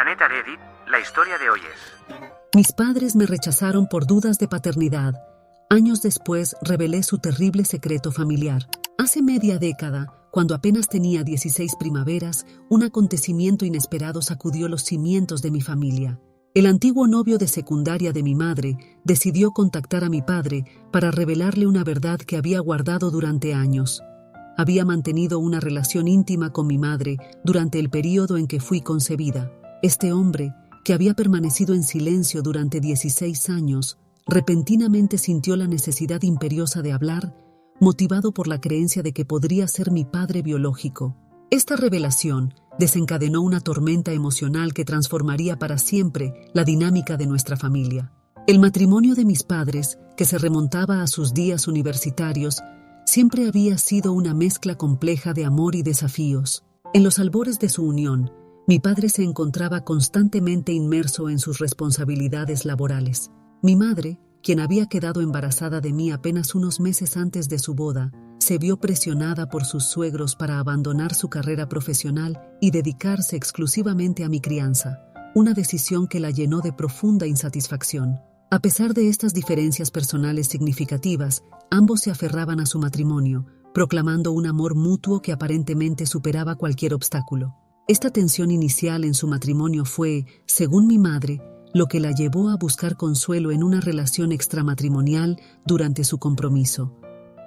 Planeta Reddit, la historia de hoy es... Mis padres me rechazaron por dudas de paternidad. Años después revelé su terrible secreto familiar. Hace media década, cuando apenas tenía 16 primaveras, un acontecimiento inesperado sacudió los cimientos de mi familia. El antiguo novio de secundaria de mi madre decidió contactar a mi padre para revelarle una verdad que había guardado durante años. Había mantenido una relación íntima con mi madre durante el período en que fui concebida. Este hombre, que había permanecido en silencio durante 16 años, repentinamente sintió la necesidad imperiosa de hablar, motivado por la creencia de que podría ser mi padre biológico. Esta revelación desencadenó una tormenta emocional que transformaría para siempre la dinámica de nuestra familia. El matrimonio de mis padres, que se remontaba a sus días universitarios, siempre había sido una mezcla compleja de amor y desafíos. En los albores de su unión, mi padre se encontraba constantemente inmerso en sus responsabilidades laborales. Mi madre, quien había quedado embarazada de mí apenas unos meses antes de su boda, se vio presionada por sus suegros para abandonar su carrera profesional y dedicarse exclusivamente a mi crianza, una decisión que la llenó de profunda insatisfacción. A pesar de estas diferencias personales significativas, ambos se aferraban a su matrimonio, proclamando un amor mutuo que aparentemente superaba cualquier obstáculo. Esta tensión inicial en su matrimonio fue, según mi madre, lo que la llevó a buscar consuelo en una relación extramatrimonial durante su compromiso.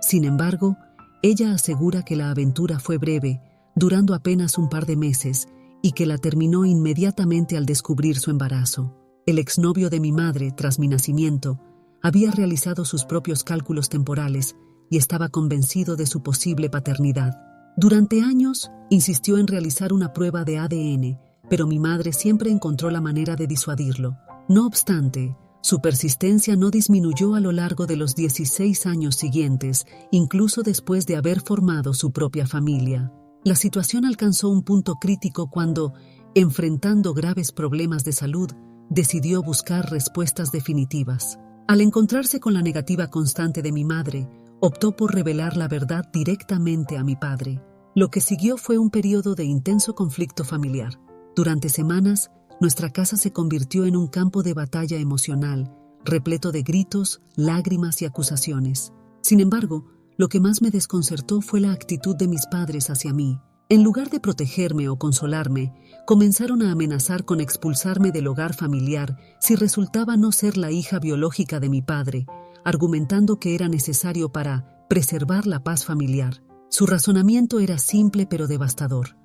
Sin embargo, ella asegura que la aventura fue breve, durando apenas un par de meses, y que la terminó inmediatamente al descubrir su embarazo. El exnovio de mi madre, tras mi nacimiento, había realizado sus propios cálculos temporales y estaba convencido de su posible paternidad. Durante años, insistió en realizar una prueba de ADN, pero mi madre siempre encontró la manera de disuadirlo. No obstante, su persistencia no disminuyó a lo largo de los 16 años siguientes, incluso después de haber formado su propia familia. La situación alcanzó un punto crítico cuando, enfrentando graves problemas de salud, decidió buscar respuestas definitivas. Al encontrarse con la negativa constante de mi madre, optó por revelar la verdad directamente a mi padre. Lo que siguió fue un periodo de intenso conflicto familiar. Durante semanas, nuestra casa se convirtió en un campo de batalla emocional, repleto de gritos, lágrimas y acusaciones. Sin embargo, lo que más me desconcertó fue la actitud de mis padres hacia mí. En lugar de protegerme o consolarme, comenzaron a amenazar con expulsarme del hogar familiar si resultaba no ser la hija biológica de mi padre, argumentando que era necesario para preservar la paz familiar. Su razonamiento era simple pero devastador.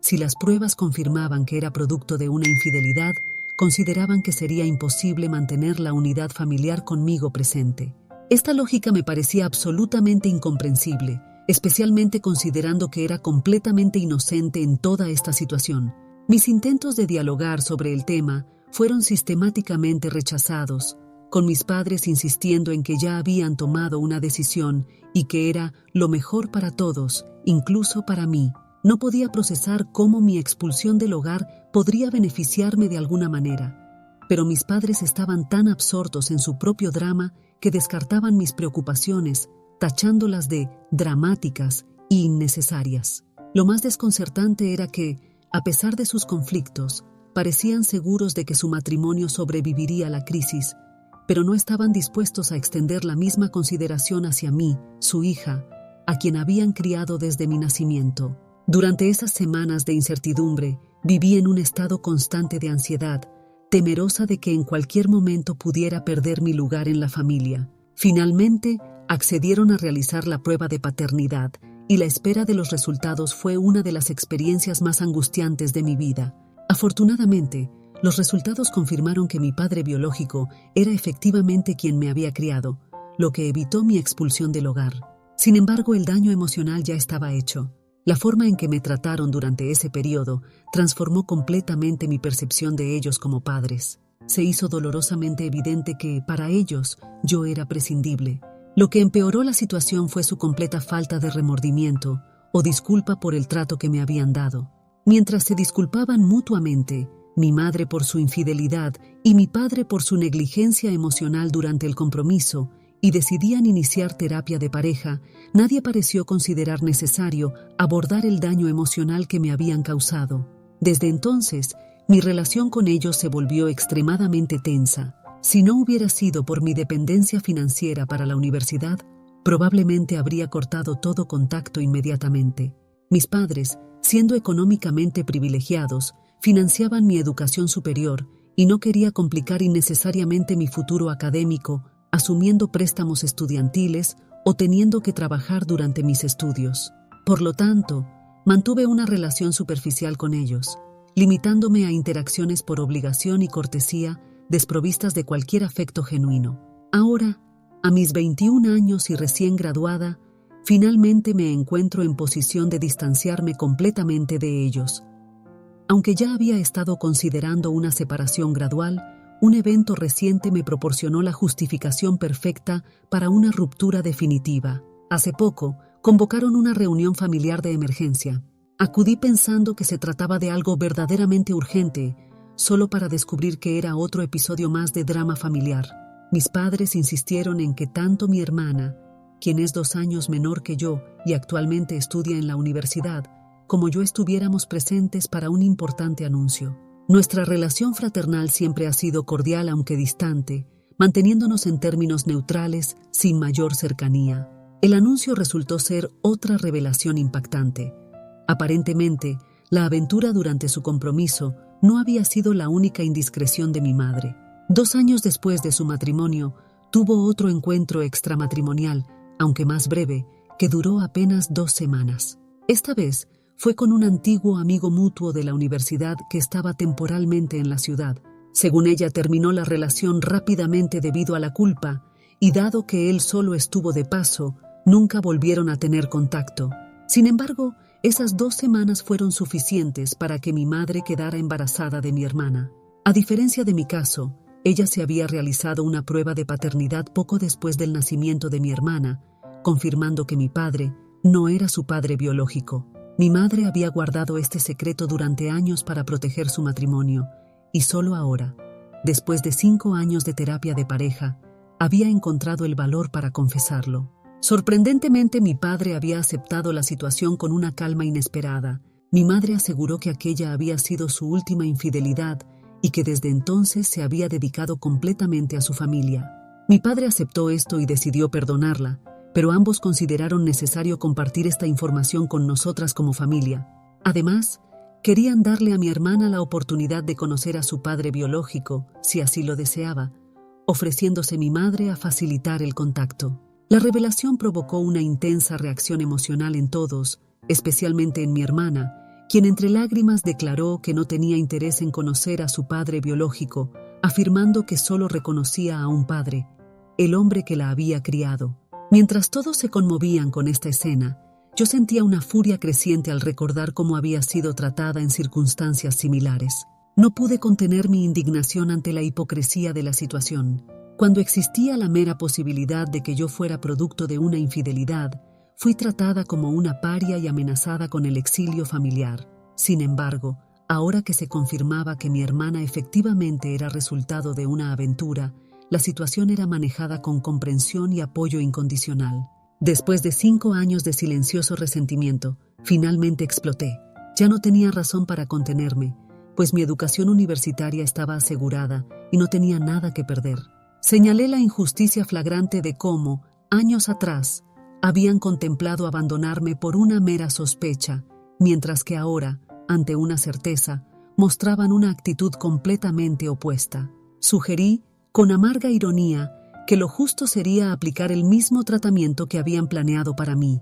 Si las pruebas confirmaban que era producto de una infidelidad, consideraban que sería imposible mantener la unidad familiar conmigo presente. Esta lógica me parecía absolutamente incomprensible, especialmente considerando que era completamente inocente en toda esta situación. Mis intentos de dialogar sobre el tema fueron sistemáticamente rechazados, con mis padres insistiendo en que ya habían tomado una decisión y que era lo mejor para todos, incluso para mí. No podía procesar cómo mi expulsión del hogar podría beneficiarme de alguna manera, pero mis padres estaban tan absortos en su propio drama que descartaban mis preocupaciones, tachándolas de dramáticas e innecesarias. Lo más desconcertante era que, a pesar de sus conflictos, parecían seguros de que su matrimonio sobreviviría a la crisis, pero no estaban dispuestos a extender la misma consideración hacia mí, su hija, a quien habían criado desde mi nacimiento. Durante esas semanas de incertidumbre, viví en un estado constante de ansiedad, temerosa de que en cualquier momento pudiera perder mi lugar en la familia. Finalmente, accedieron a realizar la prueba de paternidad, y la espera de los resultados fue una de las experiencias más angustiantes de mi vida. Afortunadamente, los resultados confirmaron que mi padre biológico era efectivamente quien me había criado, lo que evitó mi expulsión del hogar. Sin embargo, el daño emocional ya estaba hecho. La forma en que me trataron durante ese periodo transformó completamente mi percepción de ellos como padres. Se hizo dolorosamente evidente que, para ellos, yo era prescindible. Lo que empeoró la situación fue su completa falta de remordimiento o disculpa por el trato que me habían dado. Mientras se disculpaban mutuamente, mi madre por su infidelidad y mi padre por su negligencia emocional durante el compromiso, y decidían iniciar terapia de pareja, nadie pareció considerar necesario abordar el daño emocional que me habían causado. Desde entonces, mi relación con ellos se volvió extremadamente tensa. Si no hubiera sido por mi dependencia financiera para la universidad, probablemente habría cortado todo contacto inmediatamente. Mis padres, siendo económicamente privilegiados, financiaban mi educación superior y no quería complicar innecesariamente mi futuro académico, asumiendo préstamos estudiantiles o teniendo que trabajar durante mis estudios. Por lo tanto, mantuve una relación superficial con ellos, limitándome a interacciones por obligación y cortesía, desprovistas de cualquier afecto genuino. Ahora, a mis 21 años y recién graduada, finalmente me encuentro en posición de distanciarme completamente de ellos. Aunque ya había estado considerando una separación gradual, un evento reciente me proporcionó la justificación perfecta para una ruptura definitiva. Hace poco, convocaron una reunión familiar de emergencia. Acudí pensando que se trataba de algo verdaderamente urgente, solo para descubrir que era otro episodio más de drama familiar. Mis padres insistieron en que tanto mi hermana, quien es 2 años menor que yo y actualmente estudia en la universidad, como yo estuviéramos presentes para un importante anuncio. Nuestra relación fraternal siempre ha sido cordial aunque distante, manteniéndonos en términos neutrales, sin mayor cercanía. El anuncio resultó ser otra revelación impactante. Aparentemente, la aventura durante su compromiso no había sido la única indiscreción de mi madre. 2 años después de su matrimonio, tuvo otro encuentro extramatrimonial, aunque más breve, que duró apenas 2 semanas. Esta vez fue con un antiguo amigo mutuo de la universidad que estaba temporalmente en la ciudad. Según ella, terminó la relación rápidamente debido a la culpa, y dado que él solo estuvo de paso, nunca volvieron a tener contacto. Sin embargo, esas 2 semanas fueron suficientes para que mi madre quedara embarazada de mi hermana. A diferencia de mi caso, ella se había realizado una prueba de paternidad poco después del nacimiento de mi hermana, confirmando que mi padre no era su padre biológico. Mi madre había guardado este secreto durante años para proteger su matrimonio, y solo ahora, después de 5 años de terapia de pareja, había encontrado el valor para confesarlo. Sorprendentemente, mi padre había aceptado la situación con una calma inesperada. Mi madre aseguró que aquella había sido su última infidelidad y que desde entonces se había dedicado completamente a su familia. Mi padre aceptó esto y decidió perdonarla, pero ambos consideraron necesario compartir esta información con nosotras como familia. Además, querían darle a mi hermana la oportunidad de conocer a su padre biológico, si así lo deseaba, ofreciéndose mi madre a facilitar el contacto. La revelación provocó una intensa reacción emocional en todos, especialmente en mi hermana, quien entre lágrimas declaró que no tenía interés en conocer a su padre biológico, afirmando que solo reconocía a un padre, el hombre que la había criado. Mientras todos se conmovían con esta escena, yo sentía una furia creciente al recordar cómo había sido tratada en circunstancias similares. No pude contener mi indignación ante la hipocresía de la situación. Cuando existía la mera posibilidad de que yo fuera producto de una infidelidad, fui tratada como una paria y amenazada con el exilio familiar. Sin embargo, ahora que se confirmaba que mi hermana efectivamente era resultado de una aventura, la situación era manejada con comprensión y apoyo incondicional. Después de 5 años de silencioso resentimiento, finalmente exploté. Ya no tenía razón para contenerme, pues mi educación universitaria estaba asegurada y no tenía nada que perder. Señalé la injusticia flagrante de cómo, años atrás, habían contemplado abandonarme por una mera sospecha, mientras que ahora, ante una certeza, mostraban una actitud completamente opuesta. Sugerí, con amarga ironía, que lo justo sería aplicar el mismo tratamiento que habían planeado para mí,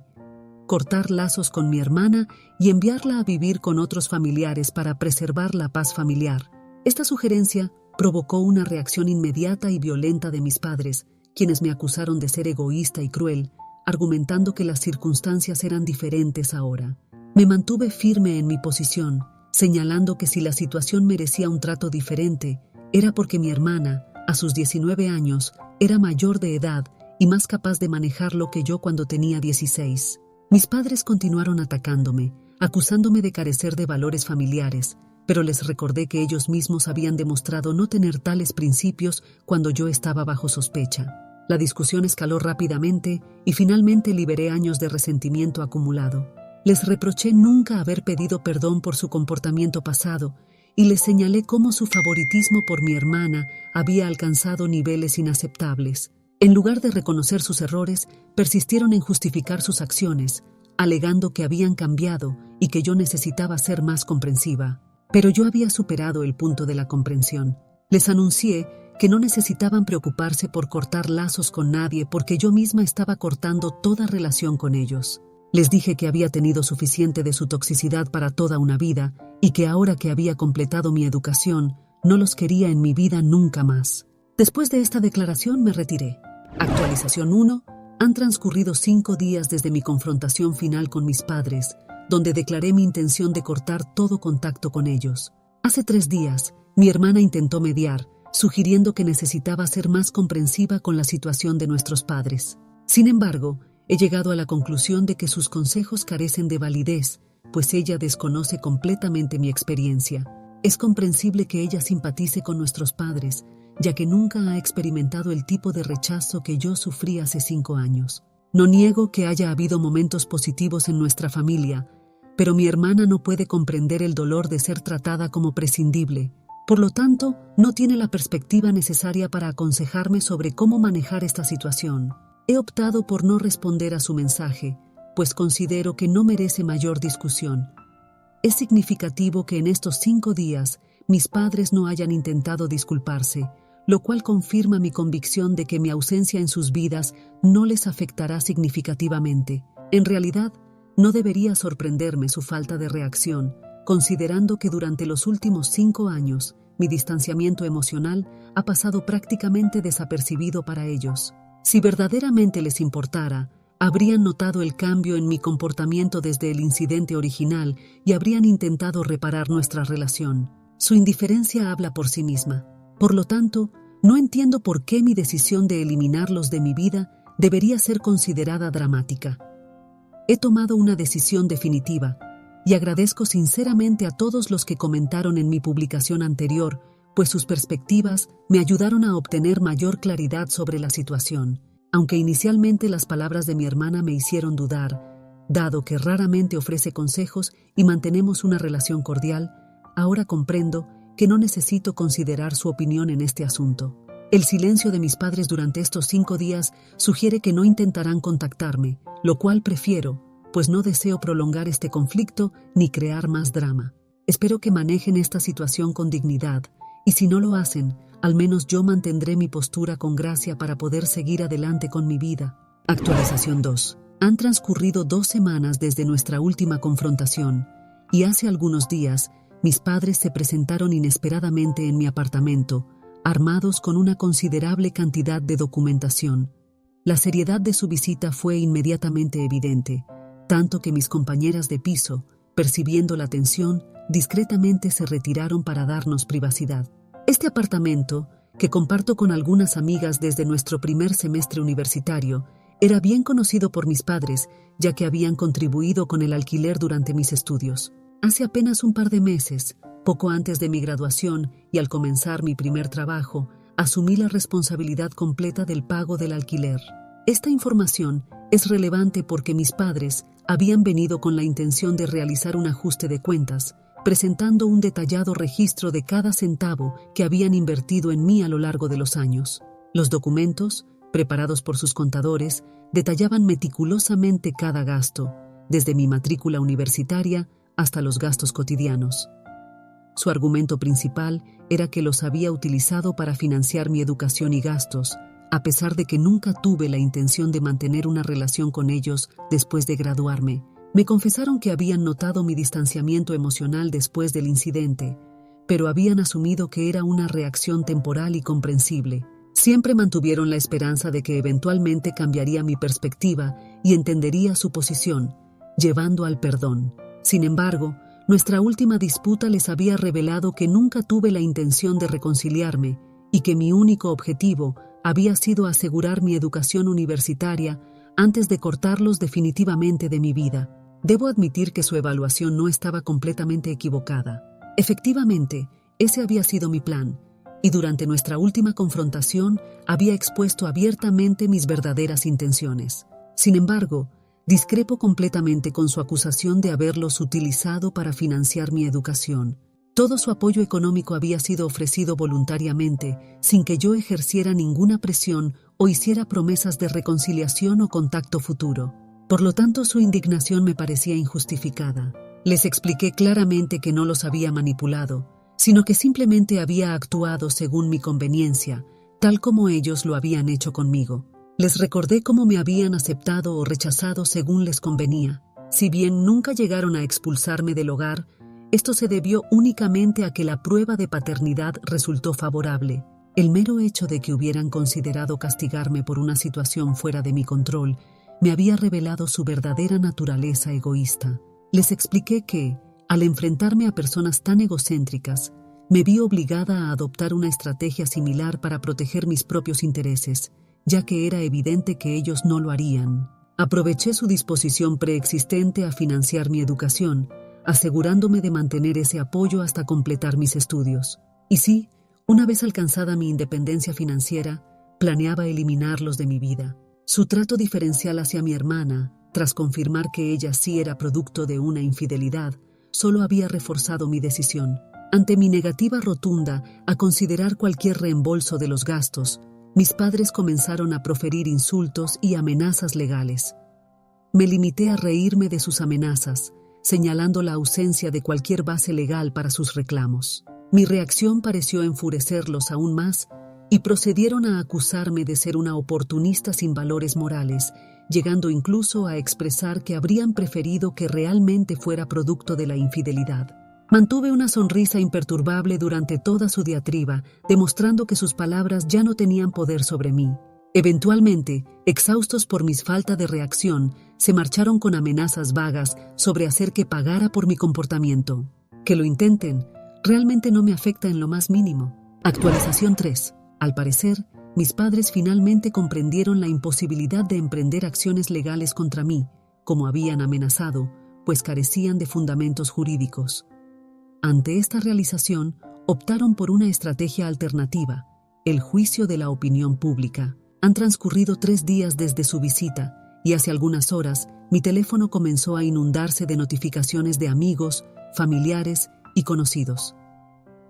cortar lazos con mi hermana y enviarla a vivir con otros familiares para preservar la paz familiar. Esta sugerencia provocó una reacción inmediata y violenta de mis padres, quienes me acusaron de ser egoísta y cruel, argumentando que las circunstancias eran diferentes ahora. Me mantuve firme en mi posición, señalando que si la situación merecía un trato diferente, era porque mi hermana, a sus 19 años, era mayor de edad y más capaz de manejarlo que yo cuando tenía 16. Mis padres continuaron atacándome, acusándome de carecer de valores familiares, pero les recordé que ellos mismos habían demostrado no tener tales principios cuando yo estaba bajo sospecha. La discusión escaló rápidamente y finalmente liberé años de resentimiento acumulado. Les reproché nunca haber pedido perdón por su comportamiento pasado y les señalé cómo su favoritismo por mi hermana había alcanzado niveles inaceptables. En lugar de reconocer sus errores, persistieron en justificar sus acciones, alegando que habían cambiado y que yo necesitaba ser más comprensiva. Pero yo había superado el punto de la comprensión. Les anuncié que no necesitaban preocuparse por cortar lazos con nadie porque yo misma estaba cortando toda relación con ellos. Les dije que había tenido suficiente de su toxicidad para toda una vida y que ahora que había completado mi educación, no los quería en mi vida nunca más. Después de esta declaración me retiré. Actualización 1. Han transcurrido 5 días desde mi confrontación final con mis padres, donde declaré mi intención de cortar todo contacto con ellos. Hace 3 días, mi hermana intentó mediar, sugiriendo que necesitaba ser más comprensiva con la situación de nuestros padres. Sin embargo, he llegado a la conclusión de que sus consejos carecen de validez, pues ella desconoce completamente mi experiencia. Es comprensible que ella simpatice con nuestros padres, ya que nunca ha experimentado el tipo de rechazo que yo sufrí hace 5 años. No niego que haya habido momentos positivos en nuestra familia, pero mi hermana no puede comprender el dolor de ser tratada como prescindible. Por lo tanto, no tiene la perspectiva necesaria para aconsejarme sobre cómo manejar esta situación. He optado por no responder a su mensaje, pues considero que no merece mayor discusión. Es significativo que en estos 5 días mis padres no hayan intentado disculparse, lo cual confirma mi convicción de que mi ausencia en sus vidas no les afectará significativamente. En realidad, no debería sorprenderme su falta de reacción, considerando que durante los últimos 5 años, mi distanciamiento emocional ha pasado prácticamente desapercibido para ellos. Si verdaderamente les importara, habrían notado el cambio en mi comportamiento desde el incidente original y habrían intentado reparar nuestra relación. Su indiferencia habla por sí misma. Por lo tanto, no entiendo por qué mi decisión de eliminarlos de mi vida debería ser considerada dramática. He tomado una decisión definitiva y agradezco sinceramente a todos los que comentaron en mi publicación anterior, pues sus perspectivas me ayudaron a obtener mayor claridad sobre la situación. Aunque inicialmente las palabras de mi hermana me hicieron dudar, dado que raramente ofrece consejos y mantenemos una relación cordial, ahora comprendo que no necesito considerar su opinión en este asunto. El silencio de mis padres durante estos 5 días sugiere que no intentarán contactarme, lo cual prefiero, pues no deseo prolongar este conflicto ni crear más drama. Espero que manejen esta situación con dignidad, y si no lo hacen, al menos yo mantendré mi postura con gracia para poder seguir adelante con mi vida. Actualización 2. Han transcurrido 2 semanas desde nuestra última confrontación, y hace algunos días, mis padres se presentaron inesperadamente en mi apartamento, armados con una considerable cantidad de documentación. La seriedad de su visita fue inmediatamente evidente, tanto que mis compañeras de piso, percibiendo la tensión, discretamente se retiraron para darnos privacidad. Este apartamento, que comparto con algunas amigas desde nuestro primer semestre universitario, era bien conocido por mis padres, ya que habían contribuido con el alquiler durante mis estudios. Hace apenas un par de meses, poco antes de mi graduación y al comenzar mi primer trabajo, asumí la responsabilidad completa del pago del alquiler. Esta información es relevante porque mis padres habían venido con la intención de realizar un ajuste de cuentas, presentando un detallado registro de cada centavo que habían invertido en mí a lo largo de los años. Los documentos, preparados por sus contadores, detallaban meticulosamente cada gasto, desde mi matrícula universitaria hasta los gastos cotidianos. Su argumento principal era que los había utilizado para financiar mi educación y gastos, a pesar de que nunca tuve la intención de mantener una relación con ellos después de graduarme. Me confesaron que habían notado mi distanciamiento emocional después del incidente, pero habían asumido que era una reacción temporal y comprensible. Siempre mantuvieron la esperanza de que eventualmente cambiaría mi perspectiva y entendería su posición, llevando al perdón. Sin embargo, nuestra última disputa les había revelado que nunca tuve la intención de reconciliarme y que mi único objetivo había sido asegurar mi educación universitaria antes de cortarlos definitivamente de mi vida. Debo admitir que su evaluación no estaba completamente equivocada. Efectivamente, ese había sido mi plan, y durante nuestra última confrontación había expuesto abiertamente mis verdaderas intenciones. Sin embargo, discrepo completamente con su acusación de haberlos utilizado para financiar mi educación. Todo su apoyo económico había sido ofrecido voluntariamente, sin que yo ejerciera ninguna presión o hiciera promesas de reconciliación o contacto futuro. Por lo tanto, su indignación me parecía injustificada. Les expliqué claramente que no los había manipulado, sino que simplemente había actuado según mi conveniencia, tal como ellos lo habían hecho conmigo. Les recordé cómo me habían aceptado o rechazado según les convenía. Si bien nunca llegaron a expulsarme del hogar, esto se debió únicamente a que la prueba de paternidad resultó favorable. El mero hecho de que hubieran considerado castigarme por una situación fuera de mi control me había revelado su verdadera naturaleza egoísta. Les expliqué que, al enfrentarme a personas tan egocéntricas, me vi obligada a adoptar una estrategia similar para proteger mis propios intereses, ya que era evidente que ellos no lo harían. Aproveché su disposición preexistente a financiar mi educación, asegurándome de mantener ese apoyo hasta completar mis estudios. Y sí, una vez alcanzada mi independencia financiera, planeaba eliminarlos de mi vida. Su trato diferencial hacia mi hermana, tras confirmar que ella sí era producto de una infidelidad, solo había reforzado mi decisión. Ante mi negativa rotunda a considerar cualquier reembolso de los gastos, mis padres comenzaron a proferir insultos y amenazas legales. Me limité a reírme de sus amenazas, señalando la ausencia de cualquier base legal para sus reclamos. Mi reacción pareció enfurecerlos aún más y procedieron a acusarme de ser una oportunista sin valores morales, llegando incluso a expresar que habrían preferido que realmente fuera producto de la infidelidad. Mantuve una sonrisa imperturbable durante toda su diatriba, demostrando que sus palabras ya no tenían poder sobre mí. Eventualmente, exhaustos por mi falta de reacción, se marcharon con amenazas vagas sobre hacer que pagara por mi comportamiento. Que lo intenten, realmente no me afecta en lo más mínimo. Actualización 3. Al parecer, mis padres finalmente comprendieron la imposibilidad de emprender acciones legales contra mí, como habían amenazado, pues carecían de fundamentos jurídicos. Ante esta realización, optaron por una estrategia alternativa, el juicio de la opinión pública. Han transcurrido 3 días desde su visita y hace algunas horas mi teléfono comenzó a inundarse de notificaciones de amigos, familiares y conocidos.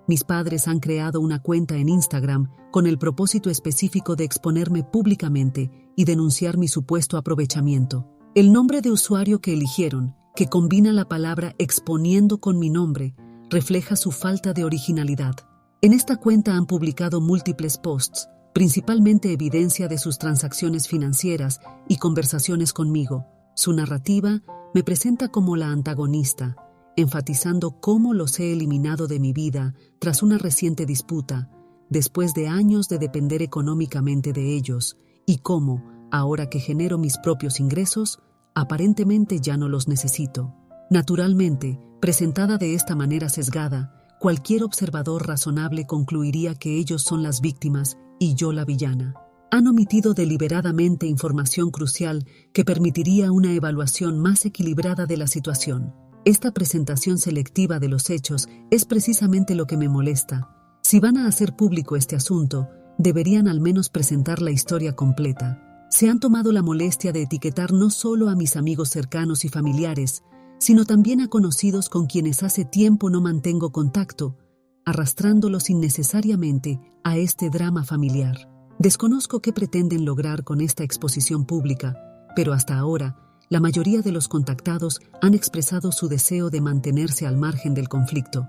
Mis padres han creado una cuenta en Instagram con el propósito específico de exponerme públicamente y denunciar mi supuesto aprovechamiento. El nombre de usuario que eligieron, que combina la palabra exponiendo con mi nombre, refleja su falta de originalidad. En esta cuenta han publicado múltiples posts, principalmente evidencia de sus transacciones financieras y conversaciones conmigo. Su narrativa me presenta como la antagonista, enfatizando cómo los he eliminado de mi vida tras una reciente disputa, después de años de depender económicamente de ellos, y cómo, ahora que genero mis propios ingresos, aparentemente ya no los necesito. Naturalmente, presentada de esta manera sesgada, cualquier observador razonable concluiría que ellos son las víctimas y yo la villana. Han omitido deliberadamente información crucial que permitiría una evaluación más equilibrada de la situación. Esta presentación selectiva de los hechos es precisamente lo que me molesta. Si van a hacer público este asunto, deberían al menos presentar la historia completa. Se han tomado la molestia de etiquetar no solo a mis amigos cercanos y familiares, sino también a conocidos con quienes hace tiempo no mantengo contacto, arrastrándolos innecesariamente a este drama familiar. Desconozco qué pretenden lograr con esta exposición pública, pero hasta ahora, la mayoría de los contactados han expresado su deseo de mantenerse al margen del conflicto.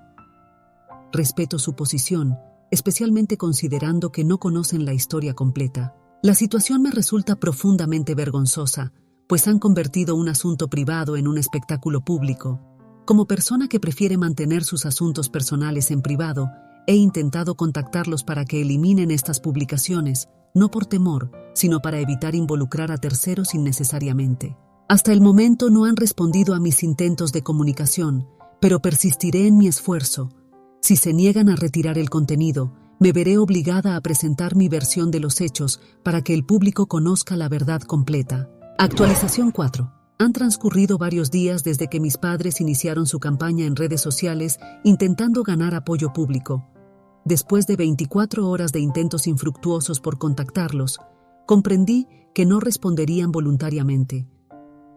Respeto su posición, especialmente considerando que no conocen la historia completa. La situación me resulta profundamente vergonzosa, pues han convertido un asunto privado en un espectáculo público. Como persona que prefiere mantener sus asuntos personales en privado, he intentado contactarlos para que eliminen estas publicaciones, no por temor, sino para evitar involucrar a terceros innecesariamente. Hasta el momento no han respondido a mis intentos de comunicación, pero persistiré en mi esfuerzo. Si se niegan a retirar el contenido, me veré obligada a presentar mi versión de los hechos para que el público conozca la verdad completa. Actualización 4. Han transcurrido varios días desde que mis padres iniciaron su campaña en redes sociales intentando ganar apoyo público. Después de 24 horas de intentos infructuosos por contactarlos, comprendí que no responderían voluntariamente.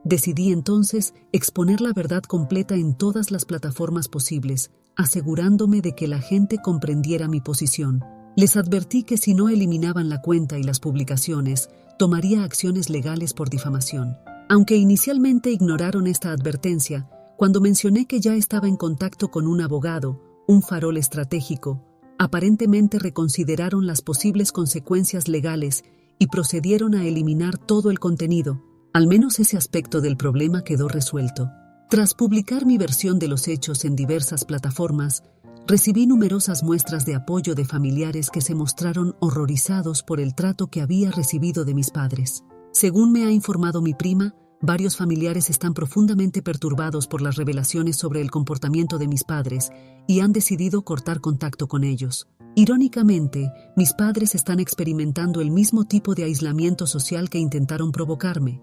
Decidí entonces exponer la verdad completa en todas las plataformas posibles, asegurándome de que la gente comprendiera mi posición. Les advertí que si no eliminaban la cuenta y las publicaciones, tomaría acciones legales por difamación. Aunque inicialmente ignoraron esta advertencia, cuando mencioné que ya estaba en contacto con un abogado, un farol estratégico, aparentemente reconsideraron las posibles consecuencias legales y procedieron a eliminar todo el contenido. Al menos ese aspecto del problema quedó resuelto. Tras publicar mi versión de los hechos en diversas plataformas, recibí numerosas muestras de apoyo de familiares que se mostraron horrorizados por el trato que había recibido de mis padres. Según me ha informado mi prima, varios familiares están profundamente perturbados por las revelaciones sobre el comportamiento de mis padres y han decidido cortar contacto con ellos. Irónicamente, mis padres están experimentando el mismo tipo de aislamiento social que intentaron provocarme.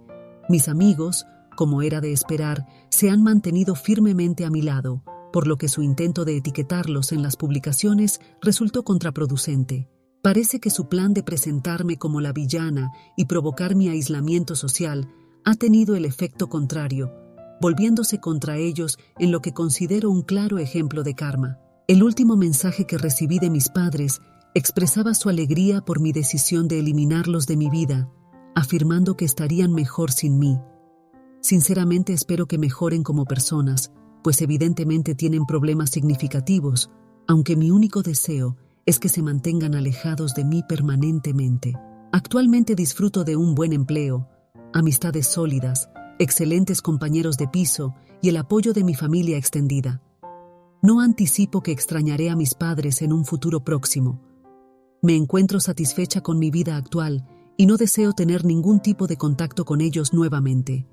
Mis amigos, como era de esperar, se han mantenido firmemente a mi lado, por lo que su intento de etiquetarlos en las publicaciones resultó contraproducente. Parece que su plan de presentarme como la villana y provocar mi aislamiento social ha tenido el efecto contrario, volviéndose contra ellos en lo que considero un claro ejemplo de karma. El último mensaje que recibí de mis padres expresaba su alegría por mi decisión de eliminarlos de mi vida, afirmando que estarían mejor sin mí. Sinceramente espero que mejoren como personas, pues evidentemente tienen problemas significativos, aunque mi único deseo es que se mantengan alejados de mí permanentemente. Actualmente disfruto de un buen empleo, amistades sólidas, excelentes compañeros de piso y el apoyo de mi familia extendida. No anticipo que extrañaré a mis padres en un futuro próximo. Me encuentro satisfecha con mi vida actual y no deseo tener ningún tipo de contacto con ellos nuevamente.